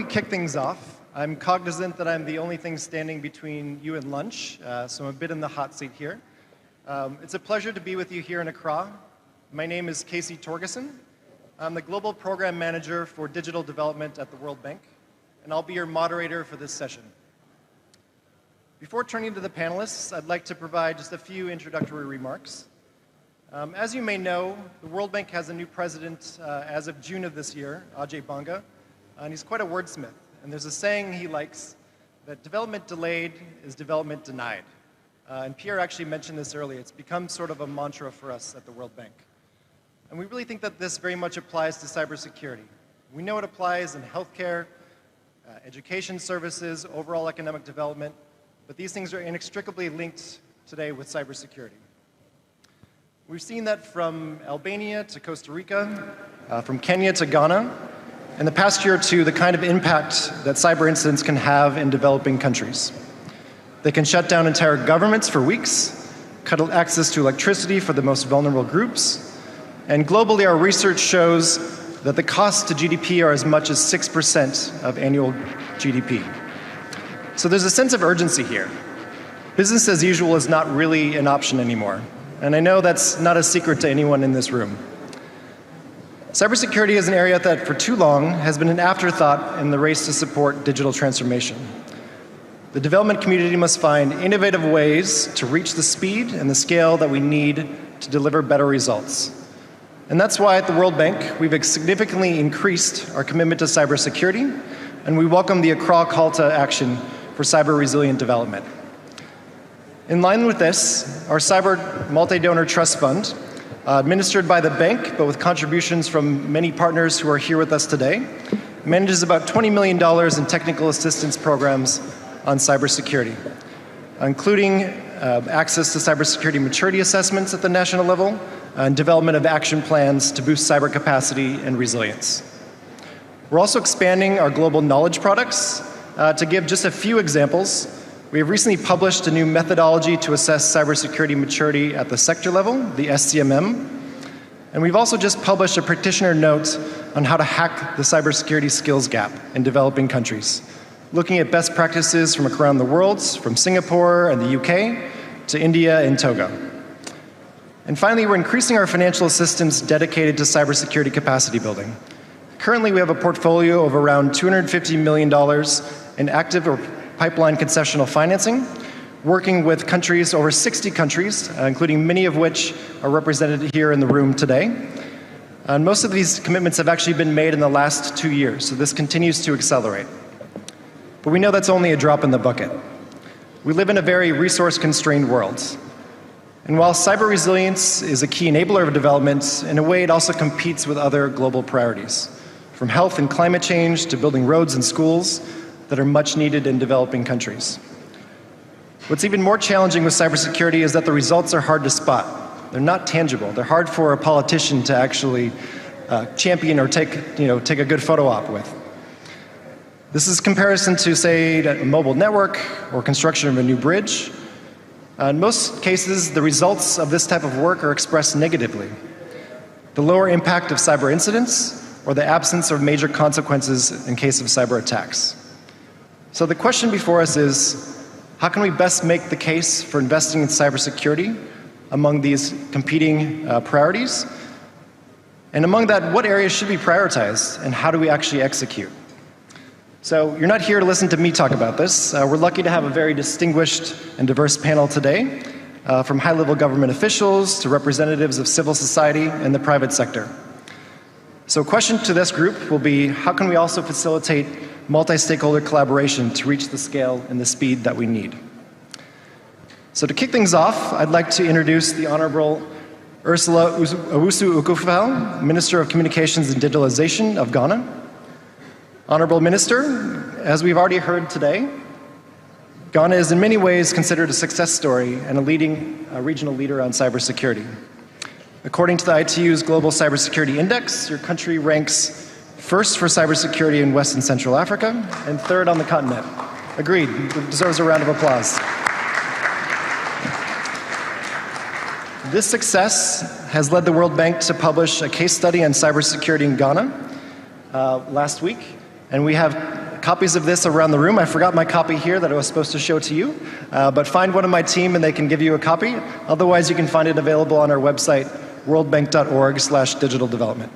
kick things off, I'm cognizant that I'm the only thing standing between you and lunch, so I'm a bit in the hot seat here. It's a pleasure to be with you here in Accra. My name is Casey Torgusson. I'm the Global Program Manager for Digital Development at the World Bank, and I'll be your moderator for this session. Before turning to the panelists, I'd like to provide just a few introductory remarks. As you may know, the World Bank has a new president as of June of this year, Ajay Banga, and he's quite a wordsmith. And there's a saying he likes, that development delayed is development denied. And Pierre actually mentioned this earlier. It's become sort of a mantra for us at the World Bank. And we really think that this very much applies to cybersecurity. We know it applies in healthcare, education services, overall economic development, but these things are inextricably linked today with cybersecurity. We've seen that from Albania to Costa Rica, from Kenya to Ghana. In the past year or two, the kind of impact that cyber incidents can have in developing countries. They can shut down entire governments for weeks, cut access to electricity for the most vulnerable groups, and globally our research shows that the costs to GDP are as much as 6% of annual GDP. So there's a sense of urgency here. Business as usual is not really an option anymore. And I know that's not a secret to anyone in this room. Cybersecurity is an area that for too long has been an afterthought in the race to support digital transformation. The development community must find innovative ways to reach the speed and the scale that we need to deliver better results. And that's why at the World Bank, we've significantly increased our commitment to cybersecurity, and we welcome the Accra call to action for cyber resilient development. In line with this, our Cyber Multi-Donor Trust Fund, administered by the bank, but with contributions from many partners who are here with us today, manages about $20 million in technical assistance programs on cybersecurity, including access to cybersecurity maturity assessments at the national level and development of action plans to boost cyber capacity and resilience. We're also expanding our global knowledge products. To give just a few examples, we have recently published a new methodology to assess cybersecurity maturity at the sector level, the SCMM. And we've also just published a practitioner note on how to hack the cybersecurity skills gap in developing countries, looking at best practices from around the world, from Singapore and the UK to India and Togo. And finally, we're increasing our financial assistance dedicated to cybersecurity capacity building. Currently, we have a portfolio of around $250 million in active or pipeline concessional financing, working with countries, over 60 countries, including many of which are represented here in the room today. And most of these commitments have actually been made in the last 2 years, so this continues to accelerate. But we know that's only a drop in the bucket. We live in a very resource-constrained world. And while cyber resilience is a key enabler of development, in a way it also competes with other global priorities, from health and climate change to building roads and schools that are much needed in developing countries. What's even more challenging with cybersecurity is that the results are hard to spot. They're not tangible. They're hard for a politician to actually champion or take a good photo op with. This is comparison to, say, a mobile network or construction of a new bridge. In most cases, the results of this type of work are expressed negatively. The lower impact of cyber incidents or the absence of major consequences in case of cyber attacks. So the question before us is, how can we best make the case for investing in cybersecurity among these competing priorities? And among that, what areas should be prioritized and how do we actually execute? So you're not here to listen to me talk about this. We're lucky to have a very distinguished and diverse panel today, from high-level government officials to representatives of civil society and the private sector. So a question to this group will be, how can we also facilitate multi-stakeholder collaboration to reach the scale and the speed that we need? So to kick things off, I'd like to introduce the Honorable Ursula Owusu-Ekuful, Minister of Communications and Digitalization of Ghana. Honorable Minister, as we've already heard today, Ghana is in many ways considered a success story and a leading regional leader on cybersecurity. According to the ITU's Global Cybersecurity Index, your country ranks first for cybersecurity in West and Central Africa, and third on the continent. Agreed. It deserves a round of applause. This success has led the World Bank to publish a case study on cybersecurity in Ghana last week, and we have copies of this around the room. I forgot my copy here that I was supposed to show to you, but find one of my team and they can give you a copy. Otherwise, you can find it available on our website, worldbank.org/digital development.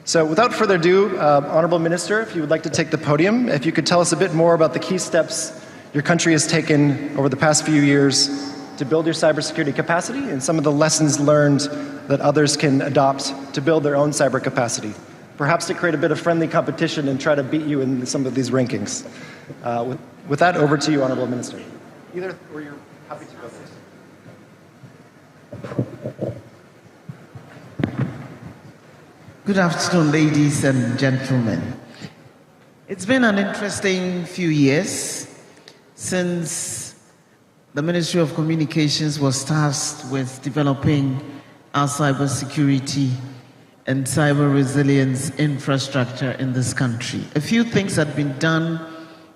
So without further ado, Honorable Minister, if you would like to take the podium, if you could tell us a bit more about the key steps your country has taken over the past few years to build your cybersecurity capacity and some of the lessons learned that others can adopt to build their own cyber capacity. Perhaps to create a bit of friendly competition and try to beat you in some of these rankings. With that, over to you, Honorable Minister. Either, or you're happy to go first. Good afternoon, ladies and gentlemen. It's been an interesting few years since the Ministry of Communications was tasked with developing our cybersecurity and cyber resilience infrastructure in this country. A few things had been done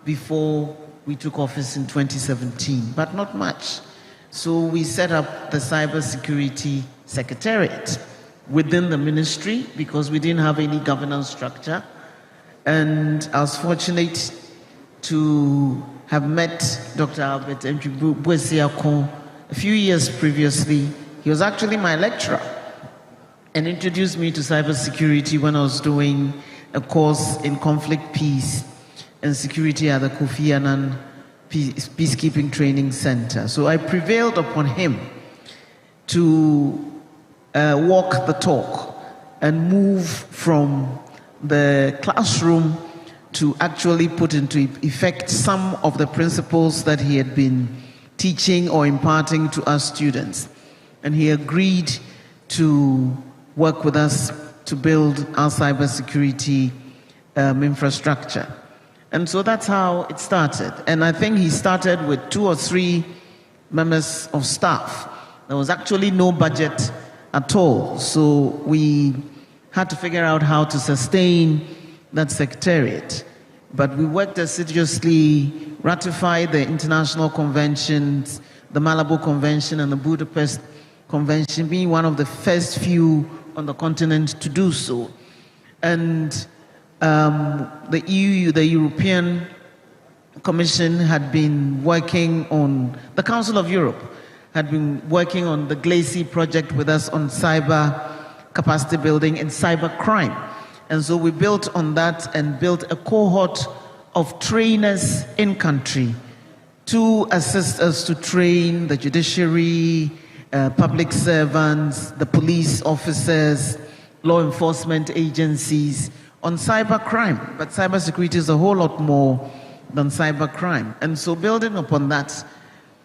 before we took office in 2017, but not much. So we set up the Cybersecurity Secretariat within the ministry because we didn't have any governance structure. And I was fortunate to have met Dr. Albert Mbuesiako a few years previously. He was actually my lecturer and introduced me to cybersecurity when I was doing a course in conflict, peace, and security at the Kofi Annan Peacekeeping Training Center. So I prevailed upon him to walk the talk and move from the classroom to actually put into effect some of the principles that he had been teaching or imparting to us students. And he agreed to work with us to build our cybersecurity infrastructure. And so that's how it started. And I think he started with 2 or 3 members of staff. There was actually no budget at all. So we had to figure out how to sustain that secretariat. But we worked assiduously, ratified the international conventions, the Malabo Convention and the Budapest Convention, being one of the first few on the continent to do so. And the EU, the European Commission had been working on, the Council of Europe had been working on the GLACY project with us on cyber capacity building and cyber crime. And so we built on that and built a cohort of trainers in country to assist us to train the judiciary, public servants, the police officers, law enforcement agencies on cyber crime. But cybersecurity is a whole lot more than cyber crime. And so building upon that,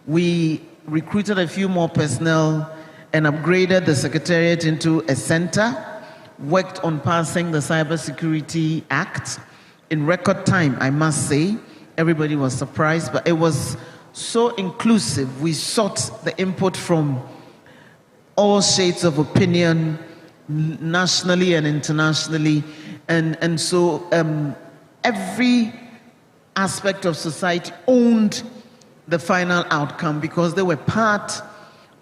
we recruited a few more personnel and upgraded the secretariat into a center, worked on passing the Cybersecurity Act in record time, I must say. Everybody was surprised, but it was so inclusive. We sought the input from all shades of opinion, nationally and internationally. And so every aspect of society owned the final outcome because they were part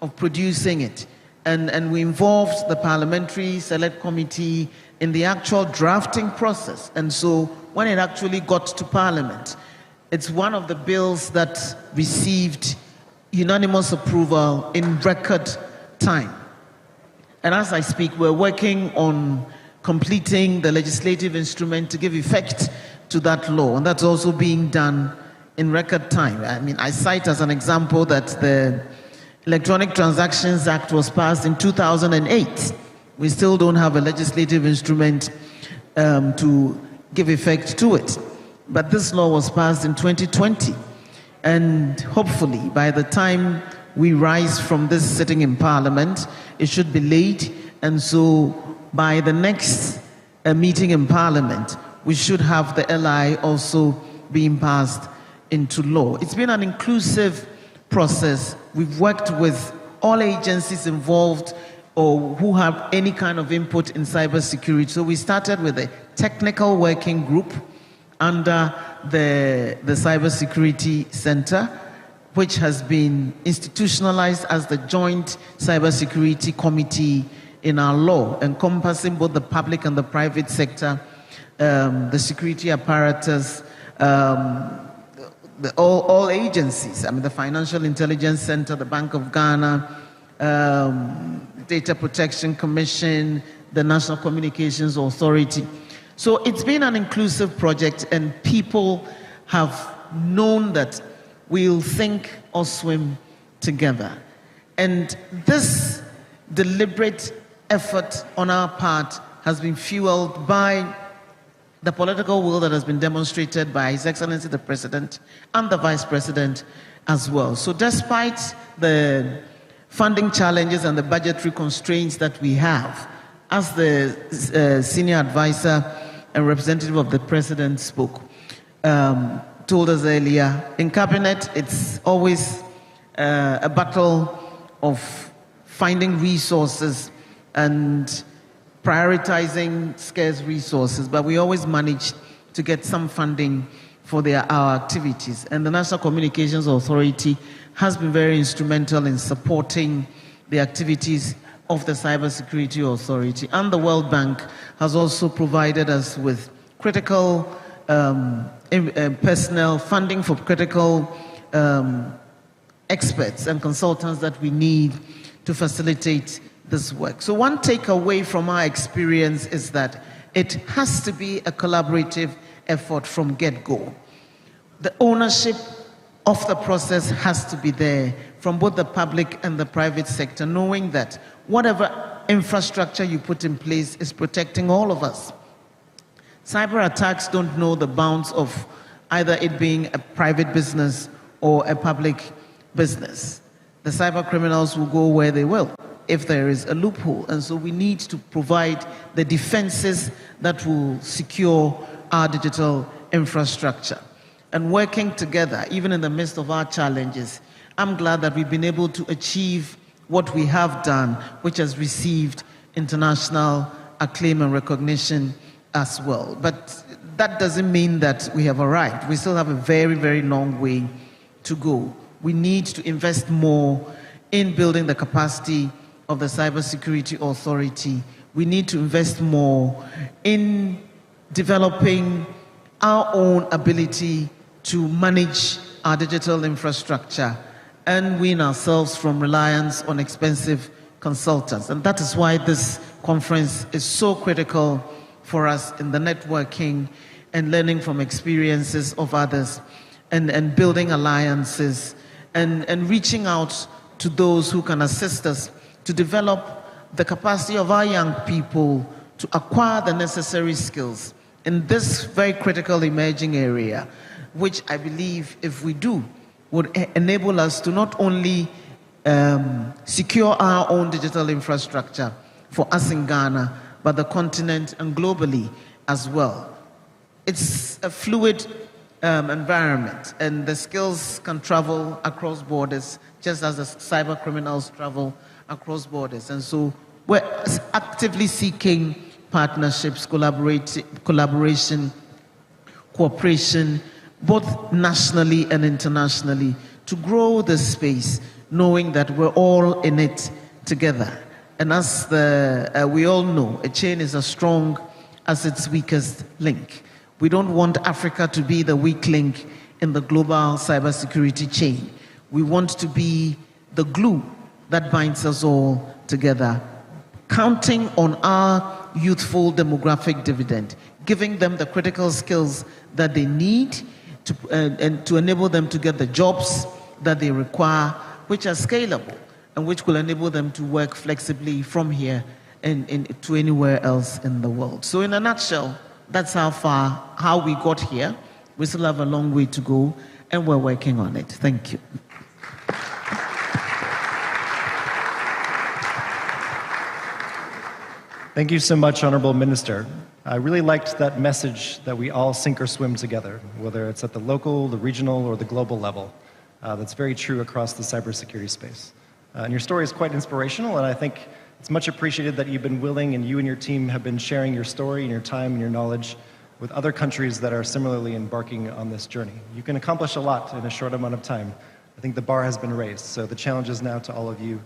of producing it. And we involved the Parliamentary Select Committee in the actual drafting process. And so when it actually got to Parliament, it's one of the bills that received unanimous approval in record time. And as I speak, we're working on completing the legislative instrument to give effect to that law. And that's also being done in record time. I mean, I cite as an example that the Electronic Transactions Act was passed in 2008. We still don't have a legislative instrument to give effect to it. But this law was passed in 2020. And hopefully, by the time we rise from this sitting in Parliament, it should be late. And so by the next meeting in Parliament, we should have the LI also being passed into law. It's been an inclusive process. We've worked with all agencies involved or who have any kind of input in cybersecurity. So we started with a technical working group under the Cybersecurity Center, which has been institutionalized as the Joint Cybersecurity Committee in our law, encompassing both the public and the private sector, the security apparatus, all agencies, I mean the Financial Intelligence Center, the Bank of Ghana, Data Protection Commission, the National Communications Authority. So it's been an inclusive project, and people have known that we'll think or swim together. And this deliberate effort on our part has been fueled by the political will that has been demonstrated by His Excellency the President and the Vice President as well. So despite the funding challenges and the budgetary constraints that we have, as the senior advisor and representative of the President spoke, told us earlier, in Cabinet, it's always a battle of finding resources and prioritizing scarce resources, but we always manage to get some funding for our activities. And the National Communications Authority has been very instrumental in supporting the activities of the Cybersecurity Authority. And the World Bank has also provided us with critical personnel, funding for critical experts and consultants that we need to facilitate this work. So one takeaway from our experience is that it has to be a collaborative effort from get-go. The ownership of the process has to be there from both the public and the private sector, knowing that whatever infrastructure you put in place is protecting all of us. Cyber attacks don't know the bounds of either it being a private business or a public business. The cyber criminals will go where they will if there is a loophole. And so we need to provide the defenses that will secure our digital infrastructure. And working together, even in the midst of our challenges, I'm glad that we've been able to achieve what we have done, which has received international acclaim and recognition as well. But that doesn't mean that we have arrived. We still have a very, very long way to go. We need to invest more in building the capacity of the Cybersecurity Authority. We need to invest more in developing our own ability to manage our digital infrastructure and wean ourselves from reliance on expensive consultants. And that is why this conference is so critical for us in the networking and learning from experiences of others and building alliances and reaching out to those who can assist us to develop the capacity of our young people to acquire the necessary skills in this very critical emerging area, which I believe, if we do, would enable us to not only secure our own digital infrastructure for us in Ghana, but the continent and globally as well. It's a fluid environment, and the skills can travel across borders, just as the cyber criminals travel across borders. And so we're actively seeking partnerships, collaboration, cooperation, both nationally and internationally, to grow this space, knowing that we're all in it together. And as we all know, a chain is as strong as its weakest link. We don't want Africa to be the weak link in the global cybersecurity chain. We want to be the glue that binds us all together, counting on our youthful demographic dividend, giving them the critical skills that they need and to enable them to get the jobs that they require, which are scalable and which will enable them to work flexibly from here and to anywhere else in the world. So in a nutshell, that's how we got here. We still have a long way to go, and we're working on it. Thank you. Thank you so much, Honorable Minister. I really liked that message that we all sink or swim together, whether it's at the local, the regional, or the global level. That's very true across the cybersecurity space. And your story is quite inspirational, and I think it's much appreciated that you've been willing and you and your team have been sharing your story and your time and your knowledge with other countries that are similarly embarking on this journey. You can accomplish a lot in a short amount of time. I think the bar has been raised, so the challenge is now to all of you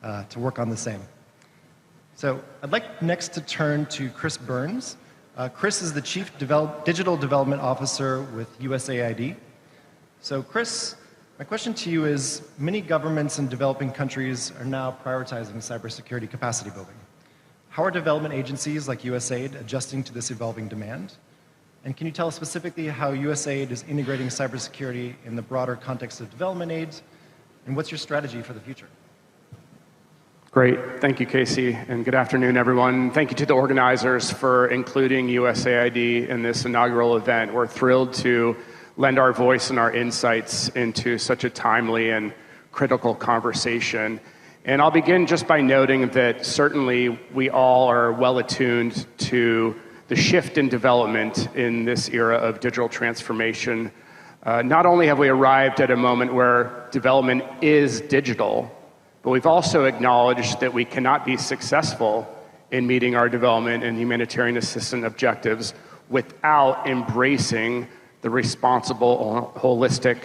to work on the same. So I'd like next to turn to Chris Burns, Chris is the Chief Digital Development Officer with USAID. So Chris, my question to you is, many governments in developing countries are now prioritizing cybersecurity capacity building. How are development agencies like USAID adjusting to this evolving demand? And can you tell us specifically how USAID is integrating cybersecurity in the broader context of development aid? And what's your strategy for the future? Great. Thank you, Casey, and good afternoon, everyone. Thank you to the organizers for including USAID in this inaugural event. We're thrilled to lend our voice and our insights into such a timely and critical conversation. And I'll begin just by noting that certainly we all are well attuned to the shift in development in this era of digital transformation. Not only have we arrived at a moment where development is digital, but we've also acknowledged that we cannot be successful in meeting our development and humanitarian assistance objectives without embracing the responsible, holistic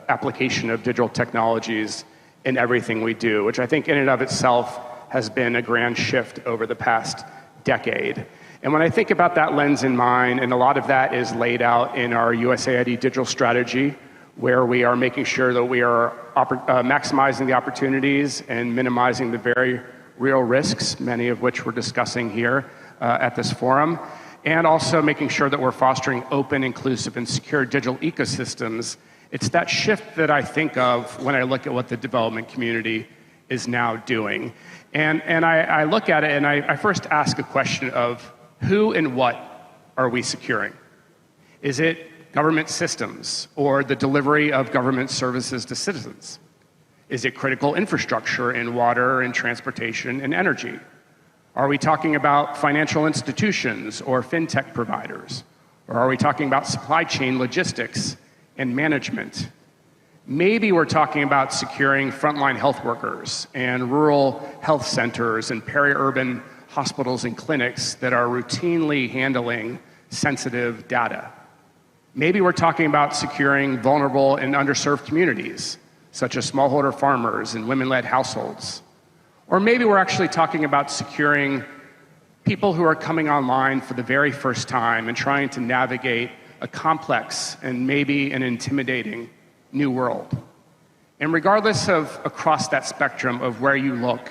application of digital technologies in everything we do, which I think in and of itself has been a grand shift over the past decade. And when I think about that lens in mind, and a lot of that is laid out in our USAID digital strategy, where we are making sure that we are maximizing the opportunities and minimizing the very real risks, many of which we're discussing here at this forum, and also making sure that we're fostering open, inclusive, and secure digital ecosystems. It's that shift that I think of when I look at what the development community is now doing. And I look at it and I first ask a question of who and what are we securing? Is it government systems or the delivery of government services to citizens? Is it critical infrastructure in water and transportation and energy? Are we talking about financial institutions or fintech providers? Or are we talking about supply chain logistics and management? Maybe we're talking about securing frontline health workers and rural health centers and peri-urban hospitals and clinics that are routinely handling sensitive data. Maybe we're talking about securing vulnerable and underserved communities, such as smallholder farmers and women-led households. Or maybe we're actually talking about securing people who are coming online for the very first time and trying to navigate a complex and maybe an intimidating new world. And regardless of across that spectrum of where you look,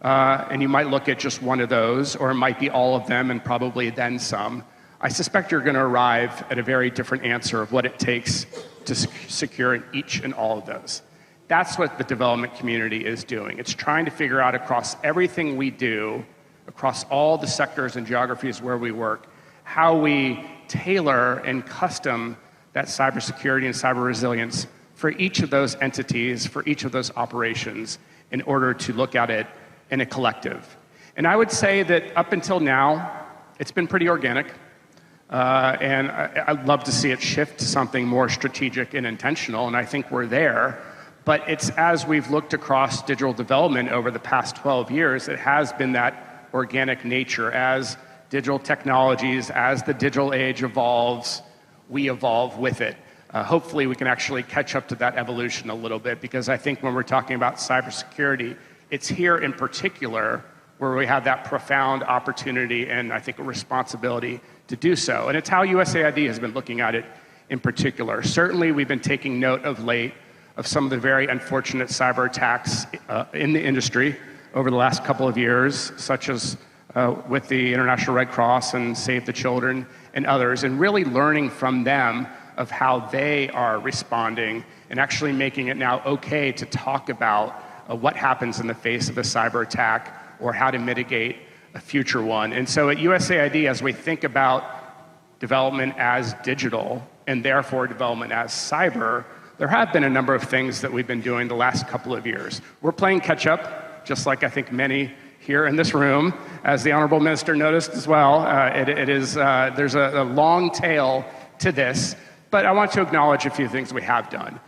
and you might look at just one of those, or it might be all of them and probably then some, I suspect you're going to arrive at a very different answer of what it takes to secure each and all of those. That's what the development community is doing. It's trying to figure out across everything we do, across all the sectors and geographies where we work, how we tailor and custom that cybersecurity and cyber resilience for each of those entities, for each of those operations, in order to look at it in a collective. And I would say that up until now, it's been pretty organic. And I'd love to see it shift to something more strategic and intentional, and I think we're there. But it's as we've looked across digital development over the past 12 years, it has been that organic nature. As digital technologies, as the digital age evolves, we evolve with it. Hopefully we can actually catch up to that evolution a little bit, because I think when we're talking about cybersecurity, it's here in particular where we have that profound opportunity and I think a responsibility to do so. And it's how USAID has been looking at it in particular. Certainly we've been taking note of late of some of the very unfortunate cyber attacks in the industry over the last couple of years, such as with the International Red Cross and Save the Children and others, and really learning from them of how they are responding and actually making it now okay to talk about what happens in the face of a cyber attack or how to mitigate a future one. And so at USAID, as we think about development as digital and therefore development as cyber, there have been a number of things that we've been doing the last couple of years. We're playing catch up, just like I think many here in this room, as the Honorable Minister noticed as well. There's a long tail to this, but I want to acknowledge a few things we have done.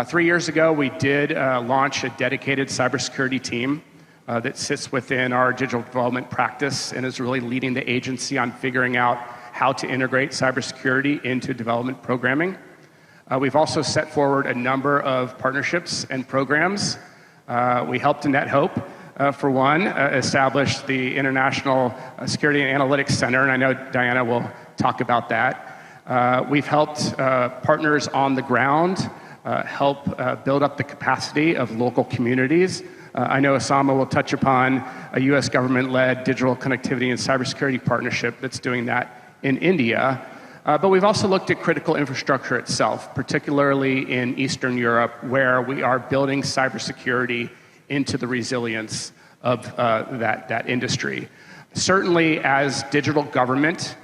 3 years ago, we did launch a dedicated cybersecurity team that sits within our digital development practice and is really leading the agency on figuring out how to integrate cybersecurity into development programming. We've also set forward a number of partnerships and programs. We helped NetHope for one, established the International Security and Analytics Center, and I know Dianna will talk about that. We've helped partners on the ground help build up the capacity of local communities. I know Osama will touch upon a U.S. government-led digital connectivity and cybersecurity partnership that's doing that in India. But we've also looked at critical infrastructure itself, particularly in Eastern Europe, where we are building cybersecurity into the resilience of that industry. Certainly, as digital government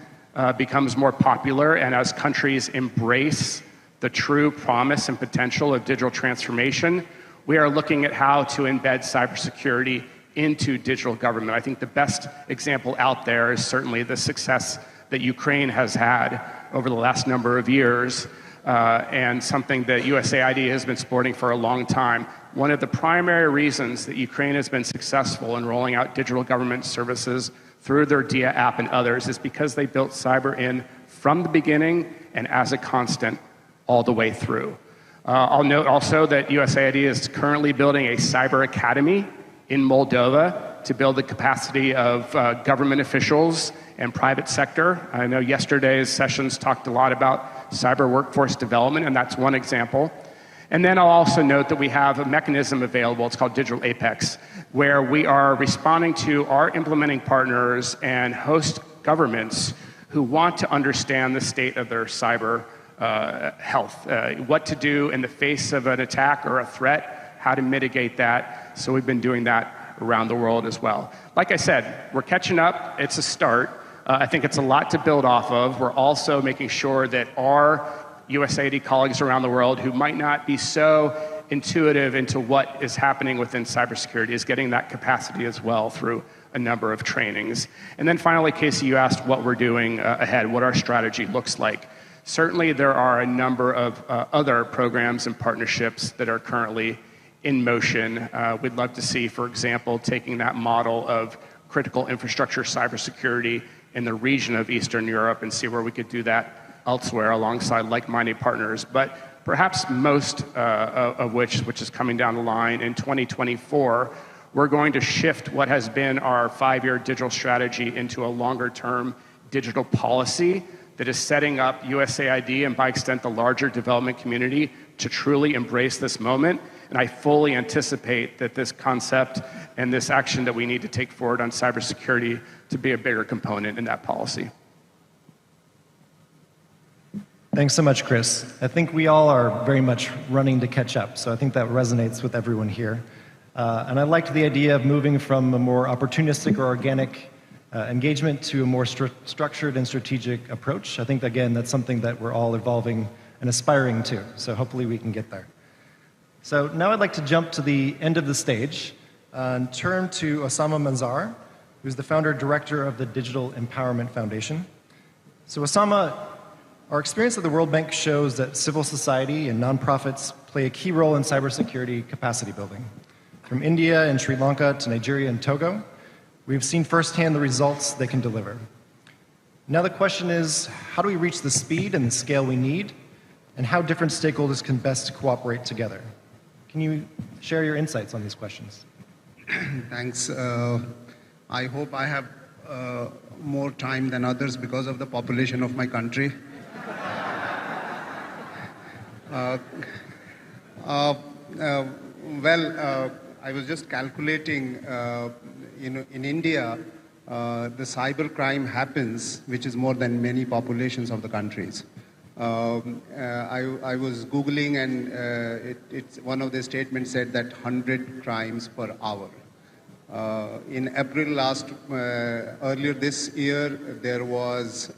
becomes more popular and as countries embrace the true promise and potential of digital transformation, we are looking at how to embed cybersecurity into digital government. I think the best example out there is certainly the success that Ukraine has had over the last number of years, and something that USAID has been supporting for a long time. One of the primary reasons that Ukraine has been successful in rolling out digital government services through their DIA app and others is because they built cyber in from the beginning and as a constant all the way through. I'll note also that USAID is currently building a cyber academy in Moldova to build the capacity of government officials and private sector. I know yesterday's sessions talked a lot about cyber workforce development, and that's one example. And then I'll also note that we have a mechanism available, it's called Digital Apex, where we are responding to our implementing partners and host governments who want to understand the state of their cyber health, what to do in the face of an attack or a threat, how to mitigate that. So we've been doing that around the world as well. Like I said, we're catching up. It's a start. I think it's a lot to build off of. We're also making sure that our USAID colleagues around the world who might not be so intuitive into what is happening within cybersecurity is getting that capacity as well through a number of trainings. And then finally, Casey, you asked what we're doing ahead, what our strategy looks like. Certainly, there are a number of other programs and partnerships that are currently in motion. We'd love to see, for example, taking that model of critical infrastructure cybersecurity in the region of Eastern Europe and see where we could do that elsewhere alongside like-minded partners. But perhaps most of which is coming down the line in 2024, we're going to shift what has been our 5-year digital strategy into a longer-term digital policy that is setting up USAID and by extent the larger development community to truly embrace this moment. And I fully anticipate that this concept and this action that we need to take forward on cybersecurity to be a bigger component in that policy. Thanks so much, Chris. I think we all are very much running to catch up, so I think that resonates with everyone here. And I liked the idea of moving from a more opportunistic or organic engagement to a more structured and strategic approach. I think, again, that's something that we're all evolving and aspiring to, so hopefully we can get there. So now I'd like to jump to the end of the stage and turn to Osama Manzar, who's the founder-director of the Digital Empowerment Foundation. So Osama, our experience at the World Bank shows that civil society and nonprofits play a key role in cybersecurity capacity building. From India and Sri Lanka to Nigeria and Togo, we've seen firsthand the results they can deliver. Now the question is, how do we reach the speed and the scale we need, and how different stakeholders can best cooperate together? Can you share your insights on these questions? Thanks. I hope I have more time than others because of the population of my country. I was just calculating, in India, the cyber crime happens, which is more than many populations of the countries. I was Googling, and it's one of the statements said that 100 crimes per hour. In April earlier this year, there was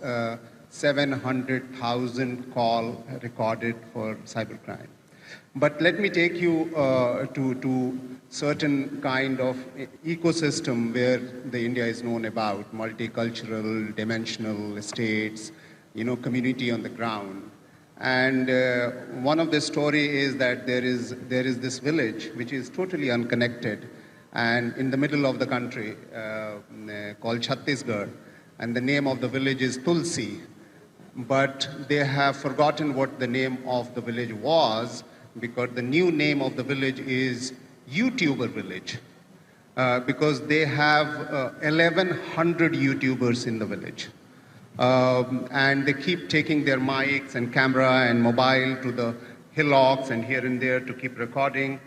700,000 call recorded for cybercrime. But let me take you to certain kind of ecosystem where the India is known about, multicultural, dimensional states, community on the ground. And one of the story is that there is this village which is totally unconnected and in the middle of the country called Chhattisgarh, and the name of the village is Tulsi. But they have forgotten what the name of the village was, because the new name of the village is YouTuber village. because they have 1,100 YouTubers in the village. And they keep taking their mics and camera and mobile to the hillocks and here and there to keep recording,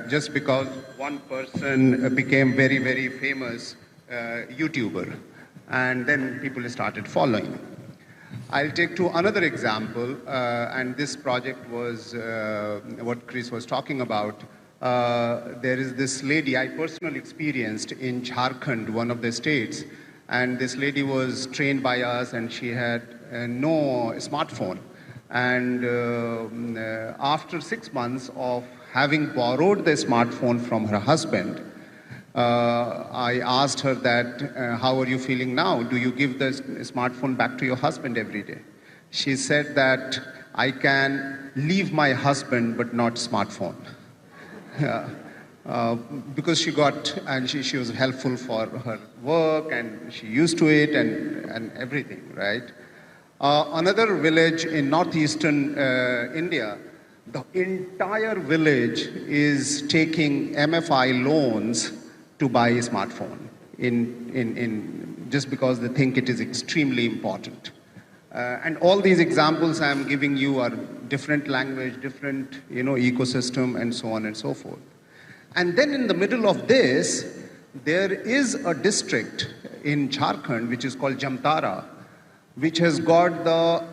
just because one person became very, very famous YouTuber. And then people started following. I'll take to another example, and this project was what Chris was talking about. There is this lady I personally experienced in Jharkhand, one of the states, and this lady was trained by us and she had no smartphone. And after 6 months of having borrowed the smartphone from her husband, I asked her that, how are you feeling now? Do you give the smartphone back to your husband every day? She said that I can leave my husband but not smartphone. Because she got, and she was helpful for her work and she used to it and everything, right? Another village in northeastern India, the entire village is taking MFI loans to buy a smartphone just because they think it is extremely important. And all these examples I'm giving you are different language, different ecosystem, and so on and so forth. And then in the middle of this, there is a district in Jharkhand which is called Jamtara, which has got the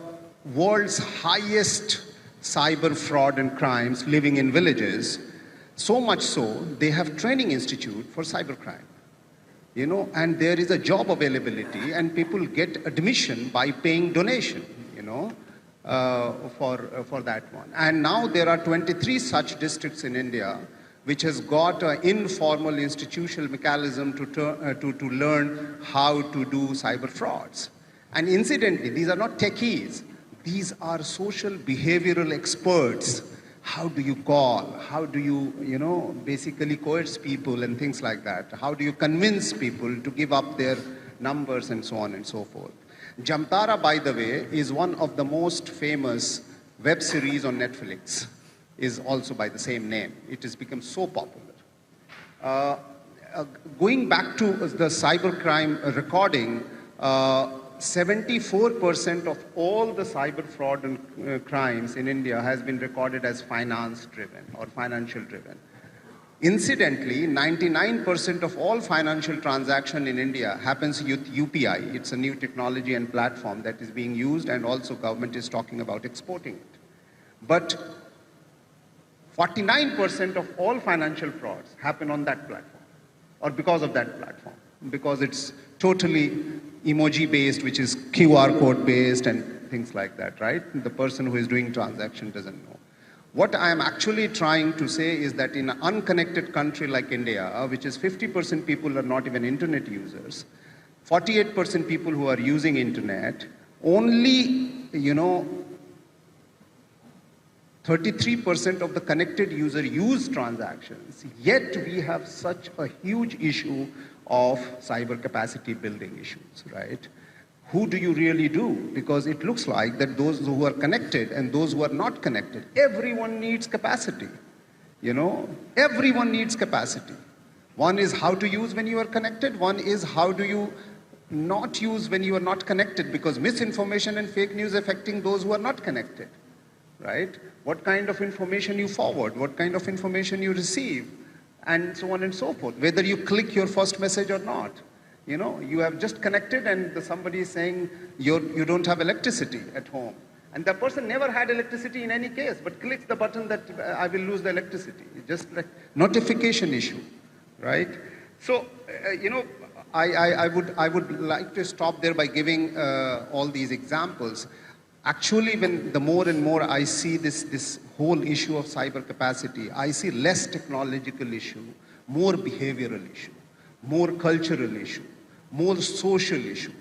world's highest cyber fraud and crimes living in villages. So much so, they have training institute for cybercrime. And there is a job availability and people get admission by paying donation, for that one. And now there are 23 such districts in India which has got an informal institutional mechanism to learn how to do cyber frauds. And incidentally, these are not techies. These are social behavioral experts. How do you call? How do you, basically coerce people and things like that? How do you convince people to give up their numbers and so on and so forth? Jamtara, by the way, is one of the most famous web series on Netflix, is also by the same name. It has become so popular. Going back to the cybercrime recording, 74% of all the cyber fraud and crimes in India has been recorded as finance-driven or financial-driven. Incidentally, 99% of all financial transaction in India happens with UPI. It's a new technology and platform that is being used, and also government is talking about exporting it. But 49% of all financial frauds happen on that platform, or because of that platform, because it's totally emoji-based, which is QR code-based and things like that, right? The person who is doing transaction doesn't know. What I am actually trying to say is that in an unconnected country like India, which is 50% people are not even internet users, 48% people who are using internet, only, 33% of the connected user use transactions, yet we have such a huge issue of cyber capacity building issues, right? Who do you really do? Because it looks like that those who are connected and those who are not connected, everyone needs capacity. Everyone needs capacity. One is how to use when you are connected. One is how do you not use when you are not connected, because misinformation and fake news affecting those who are not connected, right? What kind of information you forward, what kind of information you receive, and so on and so forth. Whether you click your first message or not. You have just connected and somebody is saying you don't have electricity at home. And the person never had electricity in any case, but clicks the button that I will lose the electricity. Just like notification issue, right? So, I would like to stop there by giving all these examples. Actually, when the more and more I see this whole issue of cyber capacity, I see less technological issue, more behavioral issue, more cultural issue, more social issue,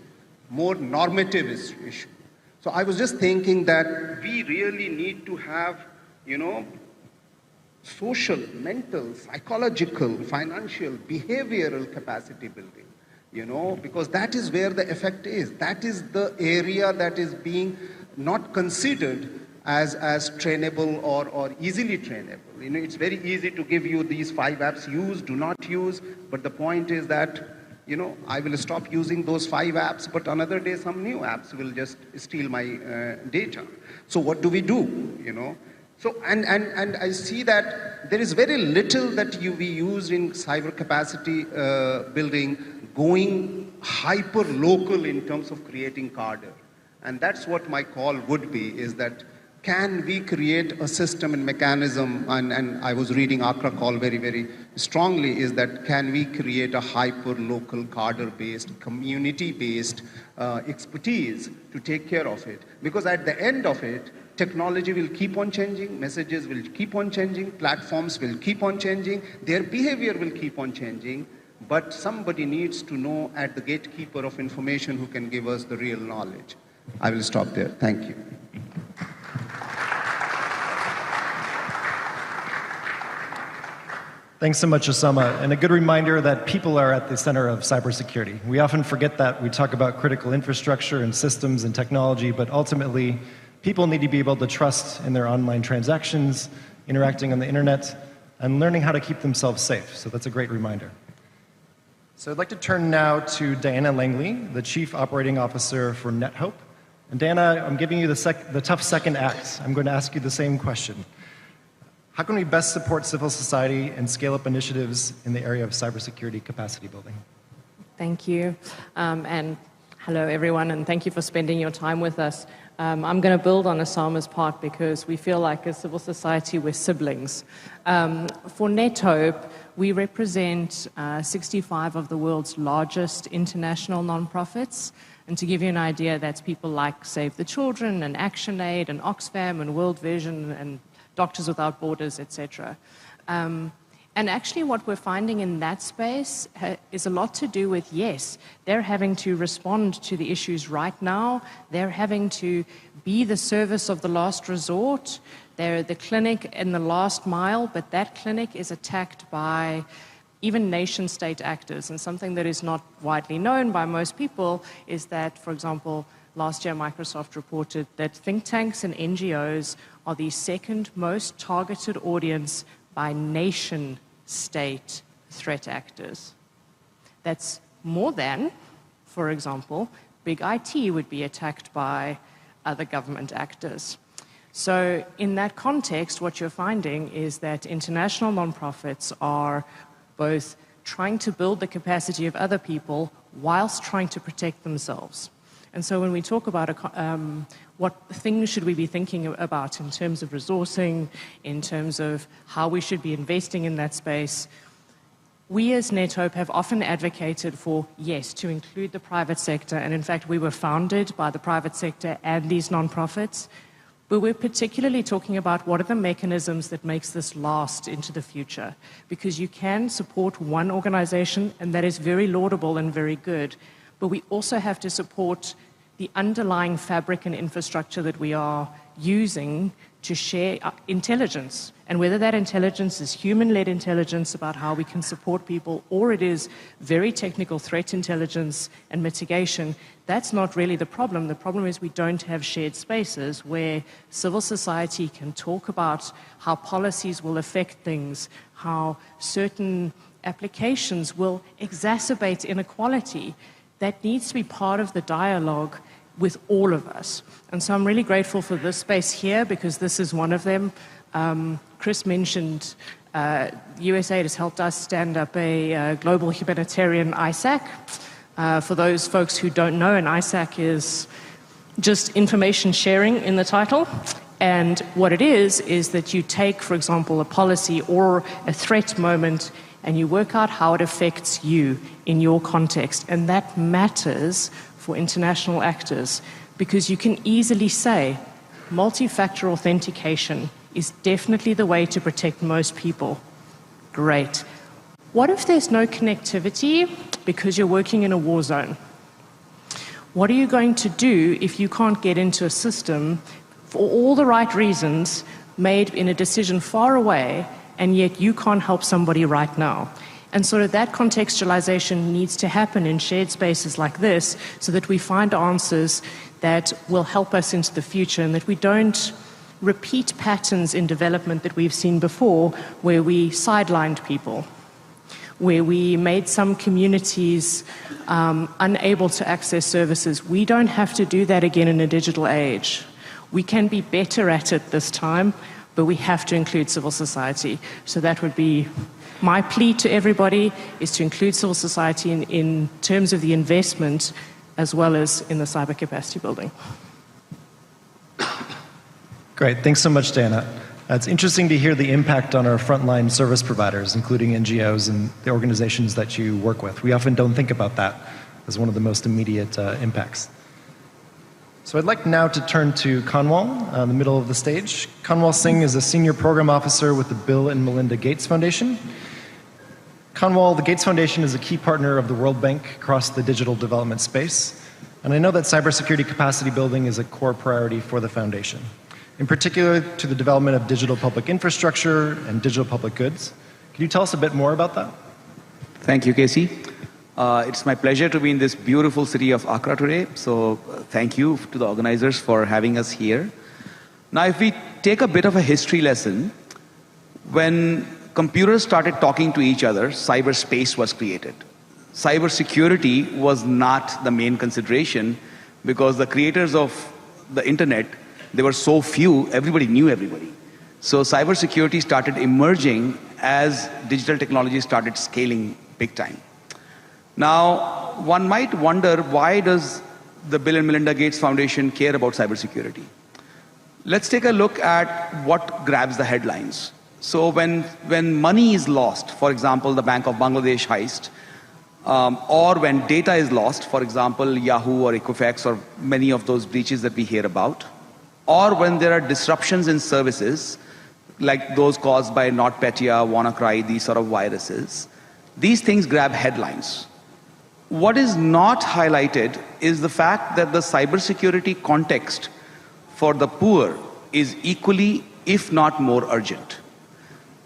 more normative issue. So I was just thinking that we really need to have, social, mental, psychological, financial, behavioral capacity building, because that is where the effect is. That is the area that is being not considered as trainable or easily trainable. You know, it's very easy to give you these 5 apps, use, do not use, but the point is that, you know, I will stop using those 5 apps, but another day some new apps will just steal my data. So what do we do, you know? So, and I see that there is very little that we use in cyber capacity building going hyper-local in terms of creating cadre. And that's what my call would be, is that can we create a system and mechanism, and I was reading Accra call very, very strongly, is that can we create a hyper-local, cadre-based, community-based expertise to take care of it? Because at the end of it, technology will keep on changing, messages will keep on changing, platforms will keep on changing, their behavior will keep on changing, but somebody needs to know at the gatekeeper of information who can give us the real knowledge. I will stop there. Thank you. Thanks so much, Osama. And a good reminder that people are at the center of cybersecurity. We often forget that. We talk about critical infrastructure and systems and technology, but ultimately, people need to be able to trust in their online transactions, interacting on the internet, and learning how to keep themselves safe. So that's a great reminder. So I'd like to turn now to Dianna Langley, the Chief Operating Officer for NetHope. And Dianna, I'm giving you the tough second act. I'm going to ask you the same question. How can we best support civil society and scale up initiatives in the area of cybersecurity capacity building? Thank you. And hello, everyone, and thank you for spending your time with us. I'm going to build on Osama's part because we feel like as civil society, we're siblings. For NetHope, we represent 65 of the world's largest international nonprofits. And to give you an idea, that's people like Save the Children and ActionAid and Oxfam and World Vision and Doctors Without Borders, etc. And actually what we're finding in that space is a lot to do with, yes, they're having to respond to the issues right now. They're having to be the service of the last resort. They're the clinic in the last mile, but that clinic is attacked by even nation-state actors. And something that is not widely known by most people is that, for example, last year Microsoft reported that think tanks and NGOs are the second most targeted audience by nation-state threat actors. That's more than, for example, big IT would be attacked by other government actors. So in that context, what you're finding is that international nonprofits are both trying to build the capacity of other people whilst trying to protect themselves. And so when we talk about what things should we be thinking about in terms of resourcing, in terms of how we should be investing in that space, we as NetHope have often advocated for, yes, to include the private sector. And in fact, we were founded by the private sector and these nonprofits. But we're particularly talking about what are the mechanisms that makes this last into the future. Because you can support one organization, and that is very laudable and very good. But we also have to support the underlying fabric and infrastructure that we are using to share intelligence. And whether that intelligence is human-led intelligence about how we can support people, or it is very technical threat intelligence and mitigation, that's not really the problem. The problem is we don't have shared spaces where civil society can talk about how policies will affect things, how certain applications will exacerbate inequality. That needs to be part of the dialogue with all of us. And so I'm really grateful for this space here because this is one of them. Chris mentioned USAID has helped us stand up a global humanitarian ISAC. For those folks who don't know, an ISAC is just information sharing in the title. And what it is that you take, for example, a policy or a threat moment and you work out how it affects you in your context. And that matters for international actors because you can easily say multi-factor authentication is definitely the way to protect most people. Great. What if there's no connectivity because you're working in a war zone? What are you going to do if you can't get into a system for all the right reasons made in a decision far away and yet you can't help somebody right now? And sort of that contextualization needs to happen in shared spaces like this so that we find answers that will help us into the future and that we don't repeat patterns in development that we've seen before, where we sidelined people, where we made some communities unable to access services. We don't have to do that again in a digital age. We can be better at it this time, but we have to include civil society. So that would be my plea to everybody, is to include civil society in terms of the investment as well as in the cyber capacity building. Great, thanks so much, Dianna. It's interesting to hear the impact on our frontline service providers, including NGOs and the organizations that you work with. We often don't think about that as one of the most immediate impacts. So I'd like now to turn to Kanwal, in the middle of the stage. Kanwal Singh is a senior program officer with the Bill and Melinda Gates Foundation. Kanwal, the Gates Foundation is a key partner of the World Bank across the digital development space, and I know that cybersecurity capacity building is a core priority for the foundation, in particular to the development of digital public infrastructure and digital public goods. Can you tell us a bit more about that? Thank you, Casey. It's my pleasure to be in this beautiful city of Accra today, so thank you to the organizers for having us here. Now, if we take a bit of a history lesson, when computers started talking to each other, cyberspace was created. Cybersecurity was not the main consideration because the creators of the internet, they were so few, everybody knew everybody. So cybersecurity started emerging as digital technology started scaling big time. Now, one might wonder, why does the Bill and Melinda Gates Foundation care about cybersecurity? Let's take a look at what grabs the headlines. So when money is lost, for example, the Bank of Bangladesh heist, or when data is lost, for example, Yahoo or Equifax or many of those breaches that we hear about, or when there are disruptions in services, like those caused by NotPetya, WannaCry, these sort of viruses, these things grab headlines. What is not highlighted is the fact that the cybersecurity context for the poor is equally, if not more urgent.